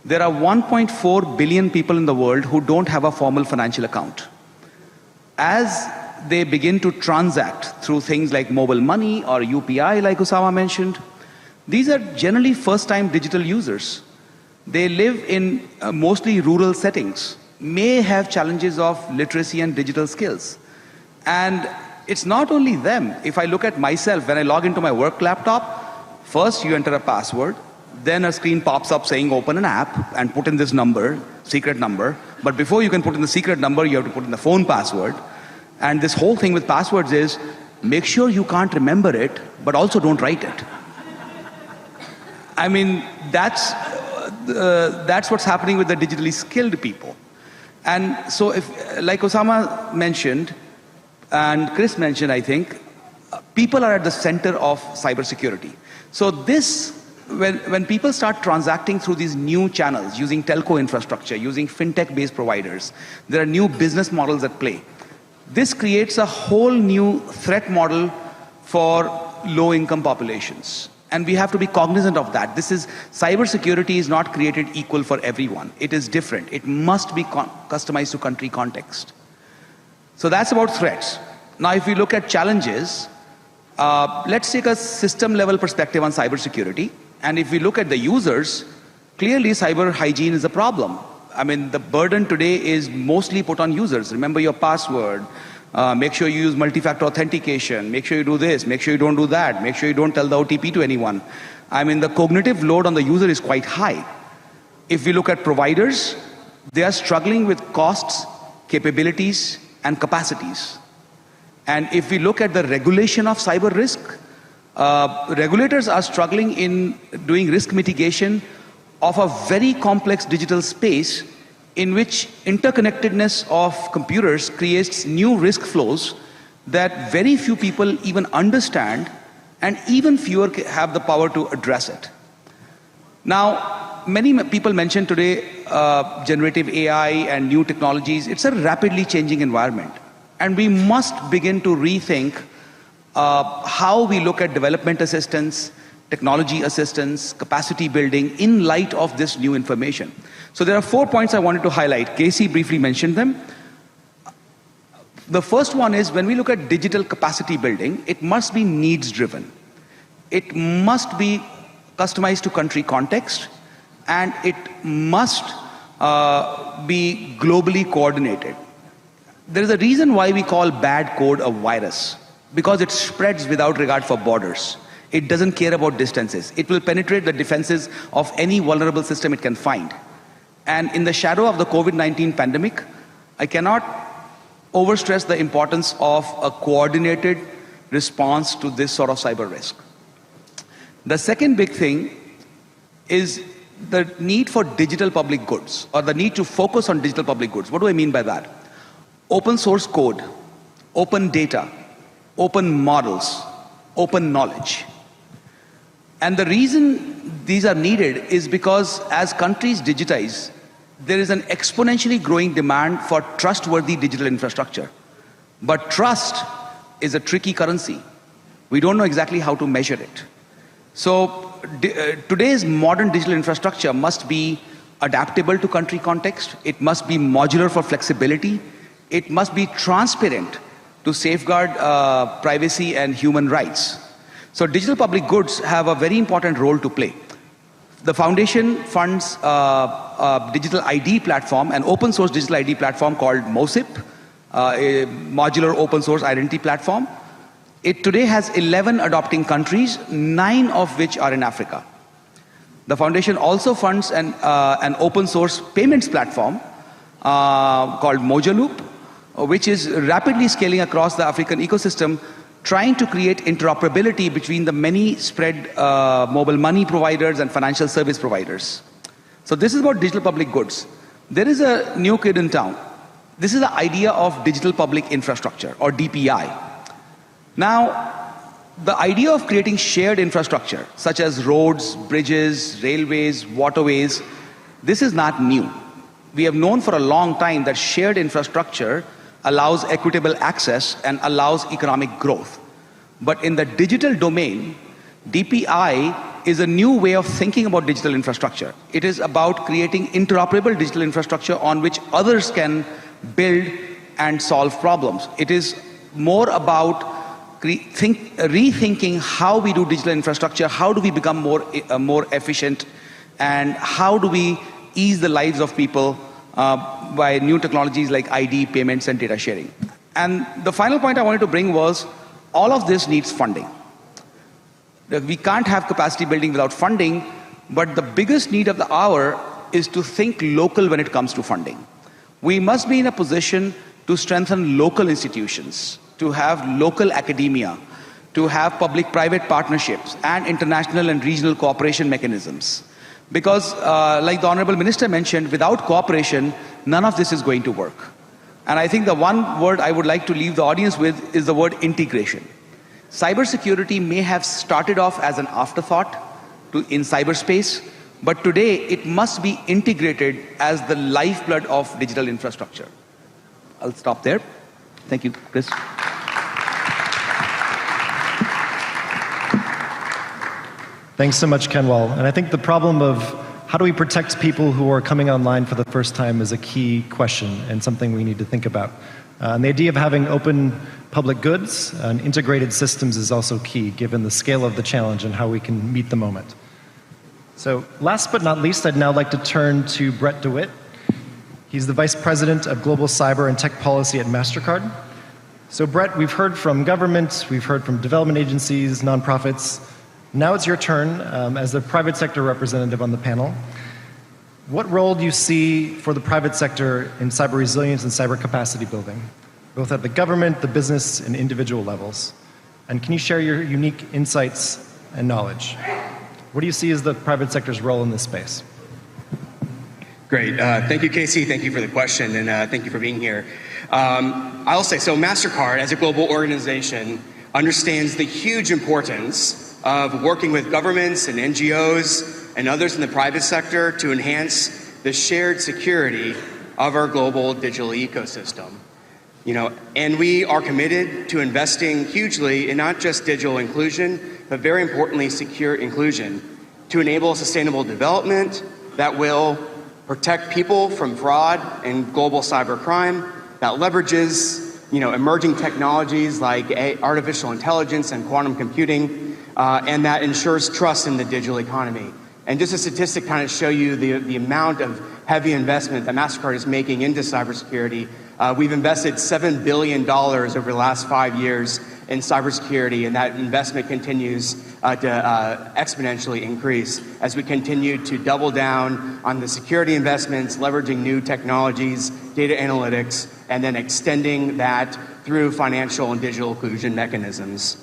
There are 1.4 billion people in the world who don't have a formal financial account. As they begin to transact through things like mobile money or UPI, like Osama mentioned, these are generally first-time digital users. They live in mostly rural settings, may have challenges of literacy and digital skills. And it's not only them. If I look at myself, when I log into my work laptop, first you enter a password, then a screen pops up saying open an app and put in this number, secret number. But before you can put in the secret number, you have to put in the phone password. And this whole thing with passwords is, make sure you can't remember it, but also don't write it. I mean, that's what's happening with the digitally skilled people. And so if, like Osama mentioned, and Chris mentioned, I think, people are at the center of cybersecurity. So this, when people start transacting through these new channels, using telco infrastructure, using fintech-based providers, there are new business models at play. This creates a whole new threat model for low-income populations. And we have to be cognizant of that. Cybersecurity is not created equal for everyone. It is different. It must be customized to country context. So that's about threats. Now, if we look at challenges, let's take a system-level perspective on cybersecurity. And if we look at the users, clearly cyber hygiene is a problem. I mean, the burden today is mostly put on users. Remember your password. Make sure you use multi-factor authentication. Make sure you do this. Make sure you don't do that. Make sure you don't tell the OTP to anyone. I mean, the cognitive load on the user is quite high. If we look at providers, they are struggling with costs, capabilities, and capacities. And if we look at the regulation of cyber risk, regulators are struggling in doing risk mitigation of a very complex digital space in which interconnectedness of computers creates new risk flows that very few people even understand, and even fewer have the power to address it. Now, many people mentioned today generative AI and new technologies. It's a rapidly changing environment, and we must begin to rethink how we look at development assistance, technology assistance, capacity building in light of this new information. So there are 4 points I wanted to highlight. Casey briefly mentioned them. The first one is, when we look at digital capacity building, it must be needs driven. It must be customized to country context, and it must be globally coordinated. There is a reason why we call bad code a virus, because it spreads without regard for borders. It doesn't care about distances. It will penetrate the defenses of any vulnerable system it can find. And in the shadow of the COVID-19 pandemic, I cannot overstress the importance of a coordinated response to this sort of cyber risk. The second big thing is the need for digital public goods, or the need to focus on digital public goods. What do I mean by that? Open source code, open data, open models, open knowledge. And the reason these are needed is because as countries digitize, there is an exponentially growing demand for trustworthy digital infrastructure. But trust is a tricky currency. We don't know exactly how to measure it. So today's modern digital infrastructure must be adaptable to country context. It must be modular for flexibility. It must be transparent to safeguard privacy and human rights. So digital public goods have a very important role to play. The foundation funds a digital ID platform, an open source digital ID platform called MOSIP, a modular open source identity platform. It today has 11 adopting countries, 9 of which are in Africa. The foundation also funds an open source payments platform called Mojaloop, which is rapidly scaling across the African ecosystem, trying to create interoperability between the many spread mobile money providers and financial service providers. So this is about digital public goods. There is a new kid in town. This is the idea of digital public infrastructure, or DPI. Now, the idea of creating shared infrastructure, such as roads, bridges, railways, waterways, this is not new. We have known for a long time that shared infrastructure allows equitable access and allows economic growth. But in the digital domain, DPI is a new way of thinking about digital infrastructure. It is about creating interoperable digital infrastructure on which others can build and solve problems. It is more about rethinking how we do digital infrastructure, how do we become more efficient, and how do we ease the lives of people by new technologies like ID, payments, and data sharing. And the final point I wanted to bring was, all of this needs funding. We can't have capacity building without funding, but the biggest need of the hour is to think local when it comes to funding. We must be in a position to strengthen local institutions, to have local academia, to have public-private partnerships and international and regional cooperation mechanisms. Because, like the Honorable Minister mentioned, without cooperation, none of this is going to work. And I think the one word I would like to leave the audience with is the word integration. Cybersecurity may have started off as an afterthought in cyberspace, but today it must be integrated as the lifeblood of digital infrastructure. I'll stop there. Thank you, Chris. Thanks so much, Kanwal. And I think the problem of how do we protect people who are coming online for the first time is a key question and something we need to think about. And the idea of having open public goods and integrated systems is also key, given the scale of the challenge and how we can meet the moment. So last but not least, I'd now like to turn to Brett DeWitt. He's the Vice President of Global Cyber and Tech Policy at Mastercard. So Brett, we've heard from government, we've heard from development agencies, nonprofits. Now it's your turn as the private sector representative on the panel. What role do you see for the private sector in cyber resilience and cyber capacity building, both at the government, the business, and individual levels? And can you share your unique insights and knowledge? What do you see as the private sector's role in this space? Great. Thank you, Casey. Thank you for the question, and thank you for being here. I'll say, so Mastercard, as a global organization, understands the huge importance of working with governments and NGOs and others in the private sector to enhance the shared security of our global digital ecosystem. And we are committed to investing hugely in not just digital inclusion, but very importantly, secure inclusion to enable sustainable development that will protect people from fraud and global cybercrime, that leverages emerging technologies like artificial intelligence and quantum computing and that ensures trust in the digital economy. And just a statistic kind of show you the amount of heavy investment that Mastercard is making into cybersecurity. We've invested $7 billion over the last 5 years in cybersecurity, and that investment continues to exponentially increase as we continue to double down on the security investments, leveraging new technologies, data analytics, and then extending that through financial and digital inclusion mechanisms.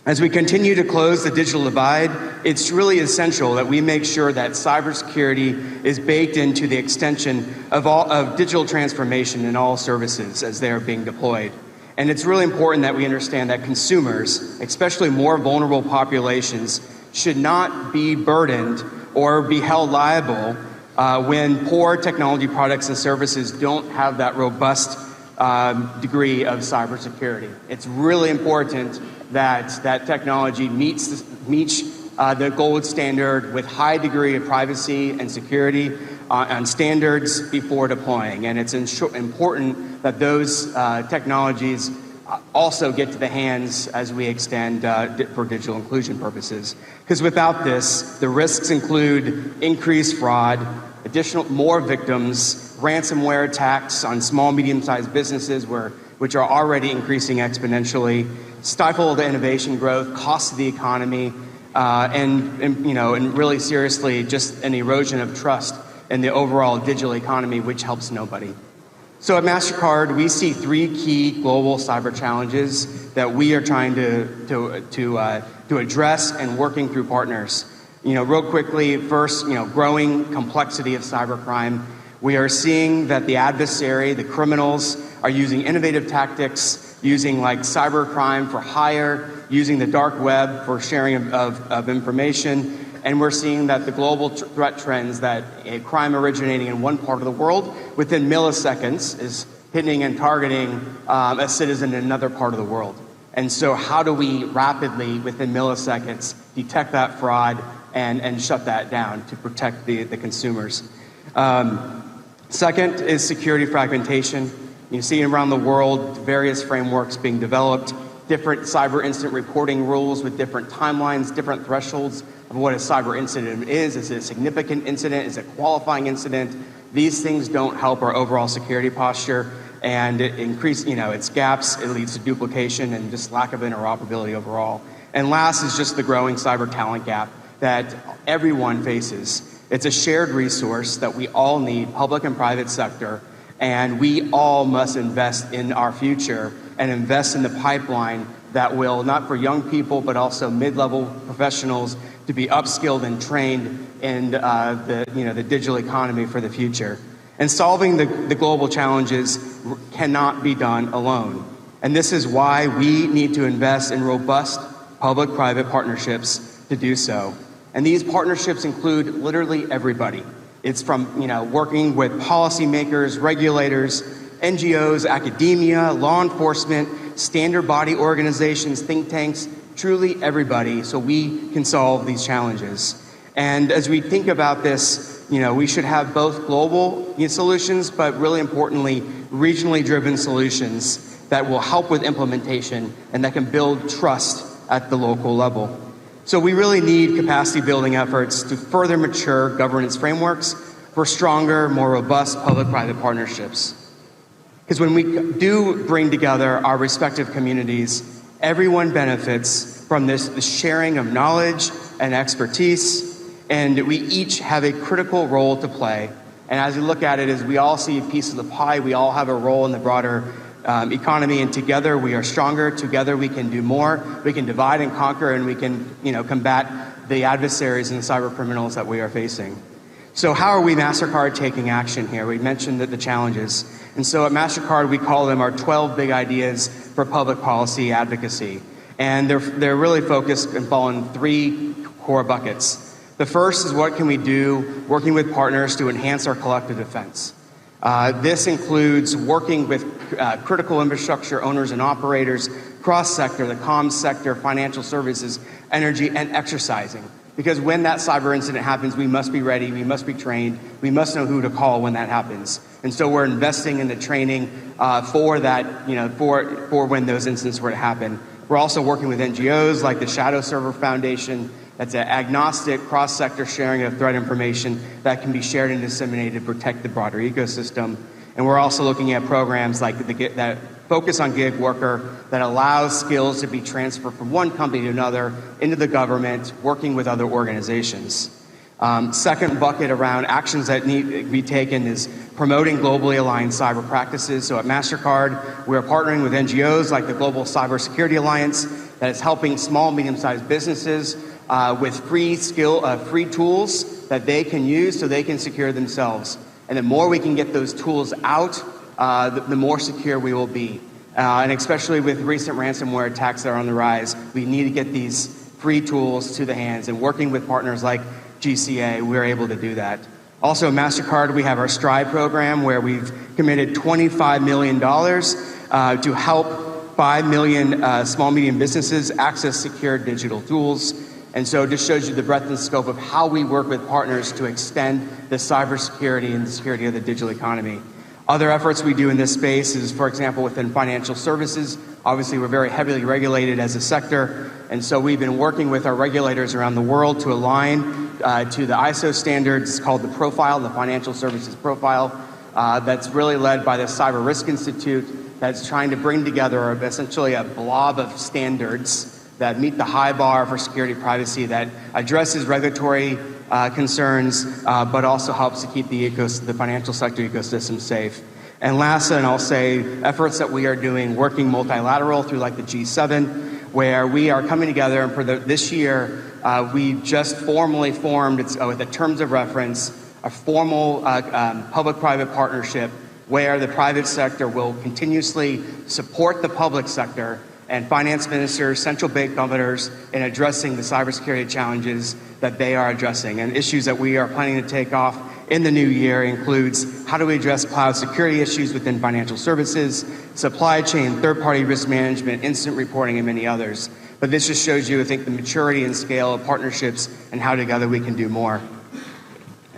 As we continue to close the digital divide, it's really essential that we make sure that cybersecurity is baked into the extension of digital transformation in all services as they are being deployed. And it's really important that we understand that consumers, especially more vulnerable populations, should not be burdened or be held liable when poor technology products and services don't have that robust degree of cybersecurity. It's really important that technology meets the gold standard with high degree of privacy and security on standards before deploying. And it's important that those technologies also get to the hands as we extend for digital inclusion purposes. Because without this, the risks include increased fraud, more victims, ransomware attacks on small, medium-sized businesses which are already increasing exponentially, stifle the innovation growth, cost of the economy, and really seriously just an erosion of trust in the overall digital economy, which helps nobody. So at Mastercard, we see 3 key global cyber challenges that we are trying to address and working through partners. Real quickly, first, growing complexity of cybercrime. We are seeing that the adversary, the criminals, are using innovative tactics, using like cybercrime for hire, using the dark web for sharing of information. And we're seeing that the global threat trends, that a crime originating in one part of the world within milliseconds is hitting and targeting a citizen in another part of the world. And so how do we rapidly, within milliseconds, detect that fraud and shut that down to protect the consumers? Second is security fragmentation. You see around the world various frameworks being developed, different cyber incident reporting rules with different timelines, different thresholds of what a cyber incident is. Is it a significant incident? Is it a qualifying incident? These things don't help our overall security posture, and it increases, its gaps. It leads to duplication and just lack of interoperability overall. And last is just the growing cyber talent gap that everyone faces. It's a shared resource that we all need, public and private sector, and we all must invest in our future and invest in the pipeline that will, not for young people, but also mid-level professionals to be upskilled and trained in the digital economy for the future. And solving the global challenges cannot be done alone. And this is why we need to invest in robust public-private partnerships to do so. And these partnerships include literally everybody. It's from working with policymakers, regulators, NGOs, academia, law enforcement, standard body organizations, think tanks, truly everybody, so we can solve these challenges. And as we think about this, we should have both global solutions, but really importantly, regionally driven solutions that will help with implementation and that can build trust at the local level. So we really need capacity building efforts to further mature governance frameworks for stronger, more robust public-private partnerships. Because when we do bring together our respective communities, everyone benefits from the sharing of knowledge and expertise, and we each have a critical role to play. And as we look at it, as we all see a piece of the pie, we all have a role in the broader economy, and together we are stronger. Together we can do more. We can divide and conquer, and we can, combat the adversaries and the cyber criminals that we are facing. So how are we, Mastercard, taking action here? We mentioned the challenges. And so at Mastercard, we call them our 12 big ideas for public policy advocacy. And they're really focused and fall in 3 core buckets. The first is what can we do working with partners to enhance our collective defense. This includes working with critical infrastructure owners and operators, cross-sector, the comms sector, financial services, energy, and exercising. Because when that cyber incident happens, we must be ready, we must be trained, we must know who to call when that happens. And so we're investing in the training for that, for when those incidents were to happen. We're also working with NGOs like the Shadow Server Foundation. That's an agnostic cross-sector sharing of threat information that can be shared and disseminated to protect the broader ecosystem. And we're also looking at programs like that focus on gig worker that allows skills to be transferred from one company to another into the government, working with other organizations. Second bucket around actions that need to be taken is promoting globally aligned cyber practices. So at Mastercard, we're partnering with NGOs like the Global Cybersecurity Alliance that is helping small, medium-sized businesses with free tools that they can use so they can secure themselves. And the more we can get those tools out, the more secure we will be. And especially with recent ransomware attacks that are on the rise, we need to get these free tools to the hands. And working with partners like GCA, we're able to do that. Also, at Mastercard, we have our STRIDE program where we've committed $25 million to help 5 million small, medium businesses access secure digital tools. And so it just shows you the breadth and scope of how we work with partners to extend the cybersecurity and the security of the digital economy. Other efforts we do in this space is, for example, within financial services. Obviously, we're very heavily regulated as a sector, and so we've been working with our regulators around the world to align to the ISO standards. It's called the Profile, the Financial Services Profile, that's really led by the Cyber Risk Institute that's trying to bring together essentially a blob of standards that meet the high bar for security privacy, that addresses regulatory concerns, but also helps to keep the financial sector ecosystem safe. And last, and I'll say, efforts that we are doing, working multilateral through like the G7, where we are coming together, and for this year, we just formally formed, with the terms of reference, a formal public-private partnership where the private sector will continuously support the public sector and finance ministers, central bank governors in addressing the cybersecurity challenges that they are addressing. And issues that we are planning to take off in the new year includes how do we address cloud security issues within financial services, supply chain, third-party risk management, incident reporting, and many others. But this just shows you, I think, the maturity and scale of partnerships and how together we can do more.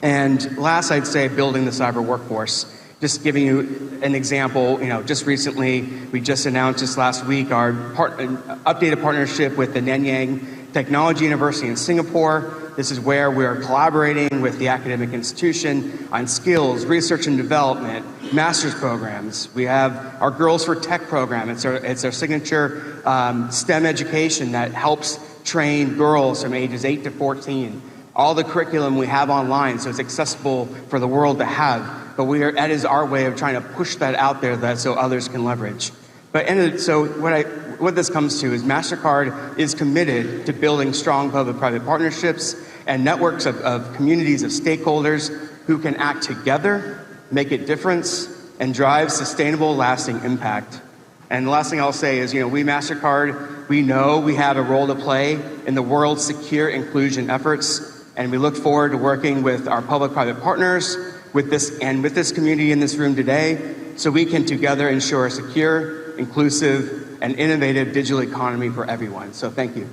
And last, I'd say building the cyber workforce. Just giving you an example, just recently, we just announced this last week our updated partnership with the Nanyang Technology University in Singapore. This is where we're collaborating with the academic institution on skills, research and development, master's programs. We have our Girls for Tech program. It's our signature STEM education that helps train girls from ages 8 to 14. All the curriculum we have online, so it's accessible for the world to have. But that is our way of trying to push that out there so others can leverage. So what this comes to is Mastercard is committed to building strong public-private partnerships and networks of communities of stakeholders who can act together, make a difference, and drive sustainable, lasting impact. And the last thing I'll say is, we Mastercard, we know we have a role to play in the world's secure inclusion efforts, and we look forward to working with our public-private partners, with this community in this room today, so we can together ensure a secure, inclusive, and innovative digital economy for everyone. So thank you.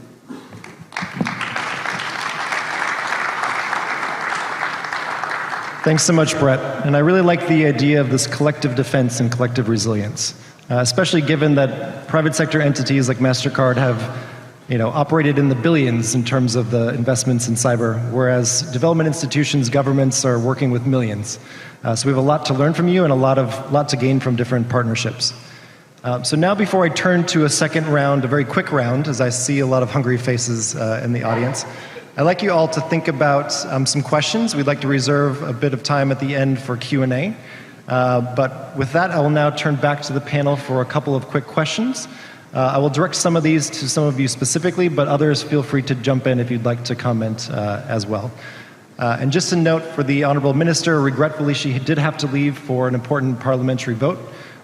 Thanks so much, Brett. And I really like the idea of this collective defense and collective resilience, especially given that private sector entities like Mastercard have operated in the billions in terms of the investments in cyber, whereas development institutions, governments are working with millions. So we have a lot to learn from you and a lot to gain from different partnerships. So now before I turn to a second round, a very quick round, as I see a lot of hungry faces in the audience, I'd like you all to think about some questions. We'd like to reserve a bit of time at the end for Q&A. But with that, I will now turn back to the panel for a couple of quick questions. I will direct some of these to some of you specifically, but others feel free to jump in if you'd like to comment as well. And just a note for the Honorable Minister, regretfully she did have to leave for an important parliamentary vote.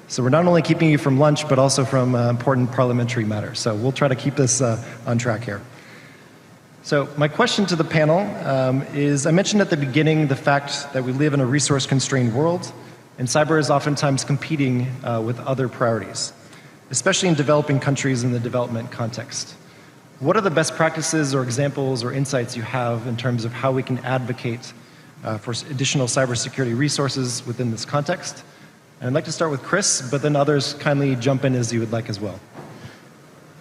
So we're not only keeping you from lunch, but also from important parliamentary matters. So we'll try to keep this on track here. So my question to the panel is, I mentioned at the beginning the fact that we live in a resource-constrained world, and cyber is oftentimes competing with other priorities, especially in developing countries in the development context. What are the best practices or examples or insights you have in terms of how we can advocate for additional cybersecurity resources within this context? And I'd like to start with Chris, but then others kindly jump in as you would like as well.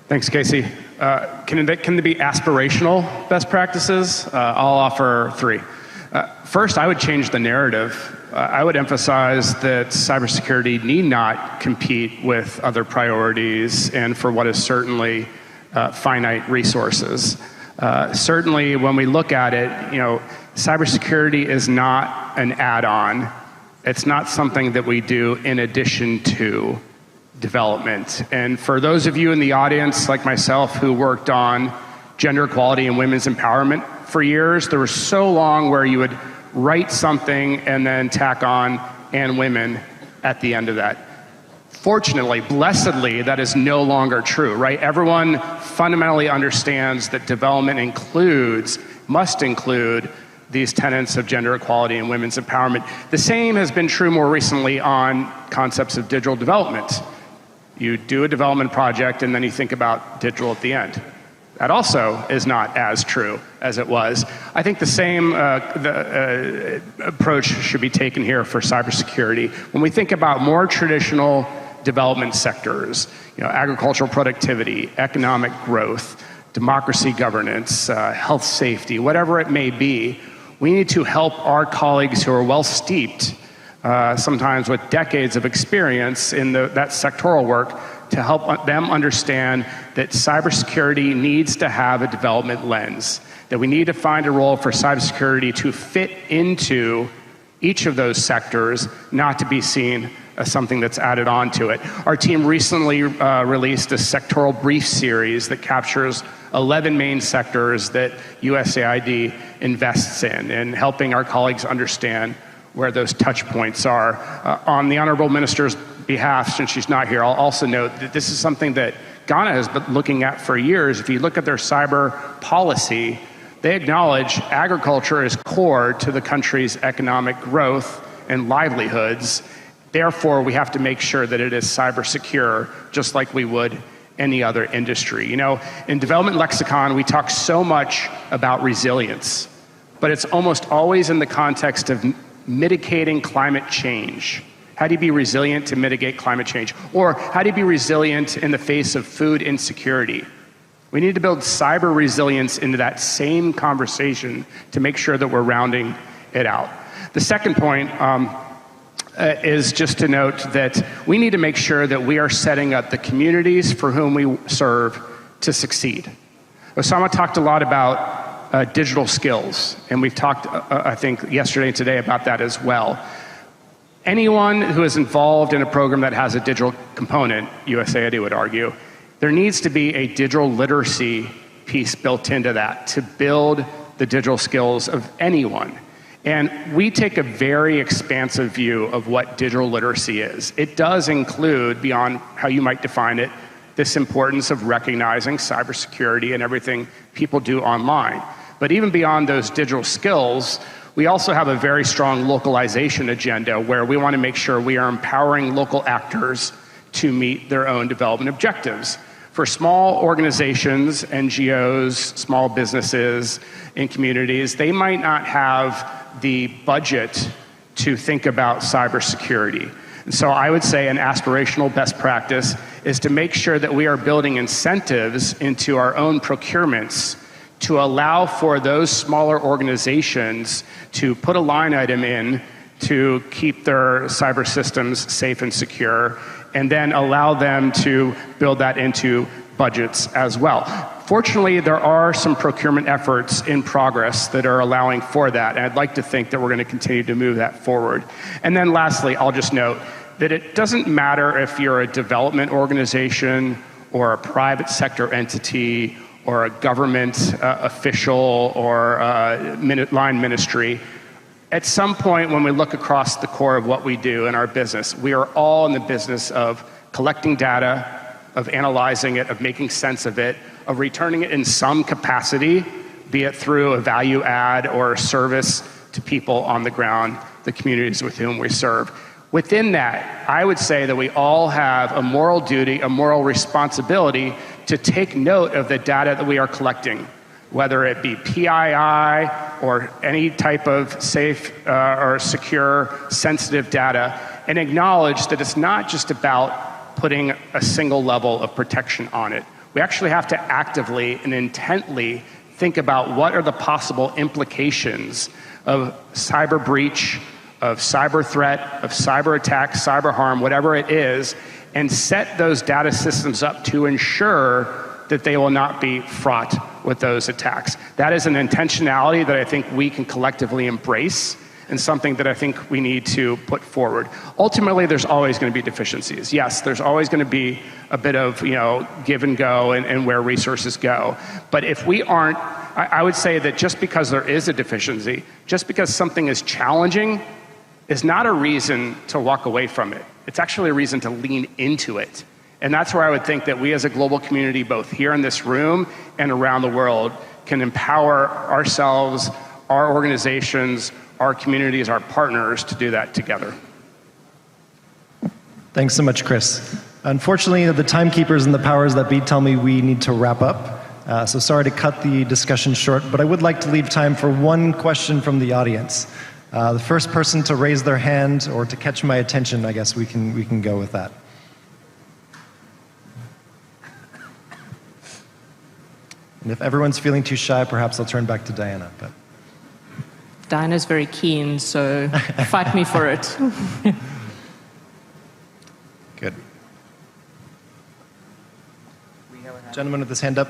Thanks, Casey. Can there be aspirational best practices? I'll offer three. First, I would change the narrative. I would emphasize that cybersecurity need not compete with other priorities and for what is certainly finite resources. Certainly, when we look at it, cybersecurity is not an add-on. It's not something that we do in addition to development. And for those of you in the audience, like myself, who worked on gender equality and women's empowerment for years, there was so long where you would write something and then tack on "and women" at the end of that. Fortunately, blessedly, that is no longer true, right? Everyone fundamentally understands that development must include these tenets of gender equality and women's empowerment. The same has been true more recently on concepts of digital development. You do a development project and then you think about digital at the end. That also is not as true as it was. I think the same approach should be taken here for cybersecurity. When we think about more traditional development sectors, agricultural productivity, economic growth, democracy governance, health safety, whatever it may be, we need to help our colleagues who are well steeped, sometimes with decades of experience in that sectoral work, to help them understand that cybersecurity needs to have a development lens, that we need to find a role for cybersecurity to fit into each of those sectors, not to be seen as something that's added on to it. Our team recently released a sectoral brief series that captures 11 main sectors that USAID invests in, and helping our colleagues understand where those touch points are. On the Honorable Minister's behalf, since she's not here, I'll also note that this is something that Ghana has been looking at for years. If you look at their cyber policy, they acknowledge agriculture is core to the country's economic growth and livelihoods. Therefore, we have to make sure that it is cyber secure, just like we would any other industry. In development lexicon, we talk so much about resilience, but it's almost always in the context of mitigating climate change. How do you be resilient to mitigate climate change? Or how do you be resilient in the face of food insecurity? We need to build cyber resilience into that same conversation to make sure that we're rounding it out. The second point is just to note that we need to make sure that we are setting up the communities for whom we serve to succeed. Osama talked a lot about digital skills, and we've talked, I think, yesterday and today about that as well. Anyone who is involved in a program that has a digital component, USAID would argue, there needs to be a digital literacy piece built into that to build the digital skills of anyone. And we take a very expansive view of what digital literacy is. It does include, beyond how you might define it, this importance of recognizing cybersecurity and everything people do online. But even beyond those digital skills, we also have a very strong localization agenda where we want to make sure we are empowering local actors to meet their own development objectives. For small organizations, NGOs, small businesses, and communities, they might not have the budget to think about cybersecurity. And so I would say an aspirational best practice is to make sure that we are building incentives into our own procurements to allow for those smaller organizations to put a line item in to keep their cyber systems safe and secure, and then allow them to build that into budgets as well. Fortunately, there are some procurement efforts in progress that are allowing for that, and I'd like to think that we're going to continue to move that forward. And then lastly, I'll just note that it doesn't matter if you're a development organization or a private sector entity or a government official or line ministry. At some point, when we look across the core of what we do in our business, we are all in the business of collecting data, of analyzing it, of making sense of it, of returning it in some capacity, be it through a value add or a service to people on the ground, the communities with whom we serve. Within that, I would say that we all have a moral duty, a moral responsibility to take note of the data that we are collecting, whether it be PII or any type of safe or secure, sensitive data, and acknowledge that it's not just about putting a single level of protection on it. We actually have to actively and intently think about what are the possible implications of cyber breach, of cyber threat, of cyber attack, cyber harm, whatever it is, and set those data systems up to ensure that they will not be fraught with those attacks. That is an intentionality that I think we can collectively embrace and something that I think we need to put forward. Ultimately, there's always going to be deficiencies. Yes, there's always going to be a bit of give and go and where resources go. But if we aren't, I would say that just because there is a deficiency, just because something is challenging, is not a reason to walk away from it. It's actually a reason to lean into it. And that's where I would think that we as a global community, both here in this room and around the world, can empower ourselves, our organizations, our communities, our partners to do that together. Thanks so much, Chris. Unfortunately, the timekeepers and the powers that be tell me we need to wrap up. So sorry to cut the discussion short, but I would like to leave time for one question from the audience. The first person to raise their hand or to catch my attention, I guess we can go with that. And if everyone's feeling too shy, perhaps I'll turn back to Dianna. But Dianna's very keen, so fight me for it. good. Gentleman with his hand up.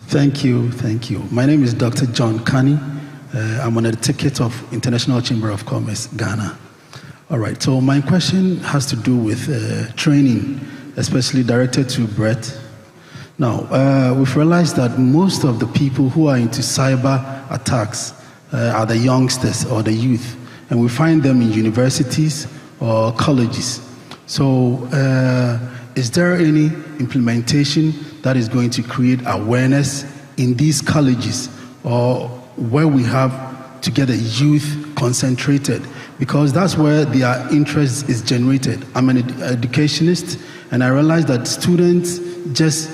Thank you, thank you. My name is Dr. John Kani. I'm on a ticket of International Chamber of Commerce, Ghana. All right, so my question has to do with training, especially directed to Brett. Now, we've realized that most of the people who are into cyber attacks are the youngsters or the youth, and we find them in universities or colleges. So, is there any implementation that is going to create awareness in these colleges or where we have to get the youth concentrated? Because that's where their interest is generated. I'm an educationist, and I realize that students just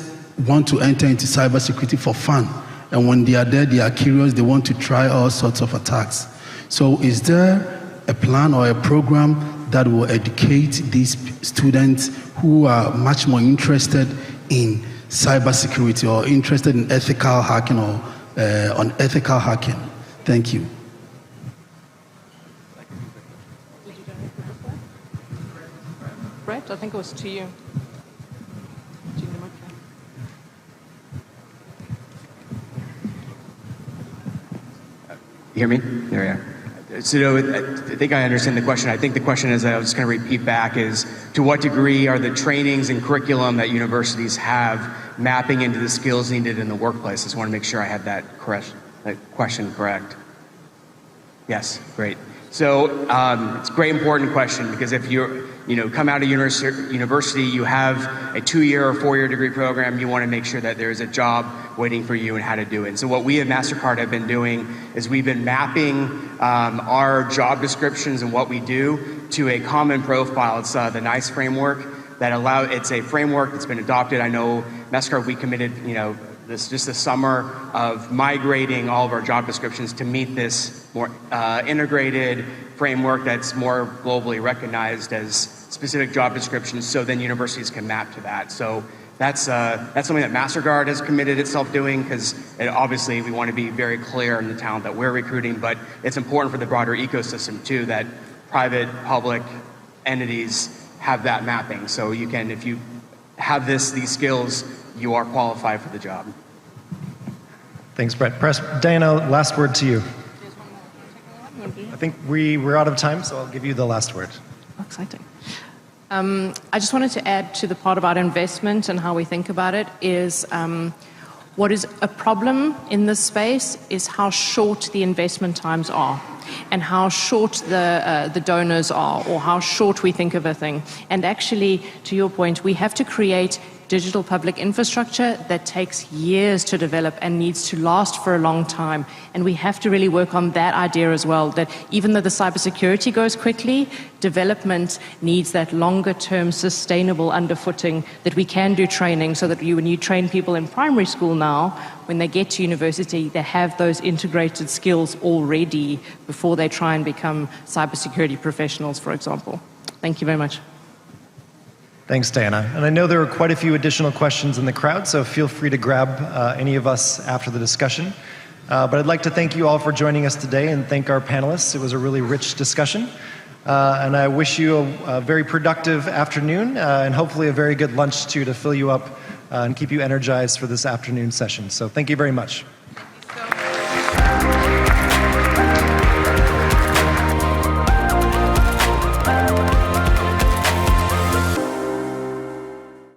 want to enter into cybersecurity for fun. And when they are there, they are curious, they want to try all sorts of attacks. So is there a plan or a program that will educate these students who are much more interested in cybersecurity or interested in ethical hacking or unethical hacking? Thank you. Brett, I think it was to you. You hear me? There we are. So I think I understand the question. I think the question is, I was just going to repeat back, is to what degree are the trainings and curriculum that universities have mapping into the skills needed in the workplace? I just want to make sure I had that question correct. Yes, great. So it's a great important question, because if you come out of university, you have a 2-year or 4-year degree program, you want to make sure that there's a job waiting for you and how to do it. And so what we at Mastercard have been doing is we've been mapping our job descriptions and what we do to a common profile. It's the NICE framework that it's a framework that's been adopted. I know Mastercard, we committed, this summer of migrating all of our job descriptions to meet this more integrated framework that's more globally recognized as specific job descriptions, so then universities can map to that. So that's something that Mastercard has committed itself doing, because obviously we want to be very clear in the talent that we're recruiting, but it's important for the broader ecosystem too, that private, public entities have that mapping. So you can, if you have these skills, you are qualified for the job. Thanks, Brett. Dianna, last word to you. I think we're out of time, so I'll give you the last word. Exciting. I just wanted to add to the part about investment and how we think about it is what is a problem in this space is how short the investment times are. and how short the donors are, or how short we think of a thing. And actually, to your point, we have to create digital public infrastructure that takes years to develop and needs to last for a long time. And we have to really work on that idea as well, that even though the cybersecurity goes quickly, development needs that longer term sustainable underfooting, that we can do training so that when you train people in primary school now, when they get to university, they have those integrated skills already before they try and become cybersecurity professionals, for example. Thank you very much. Thanks, Dianna. And I know there are quite a few additional questions in the crowd, so feel free to grab any of us after the discussion. But I'd like to thank you all for joining us today and thank our panelists. It was a really rich discussion. And I wish you a very productive afternoon and hopefully a very good lunch too to fill you up and keep you energized for this afternoon session. So thank you very much.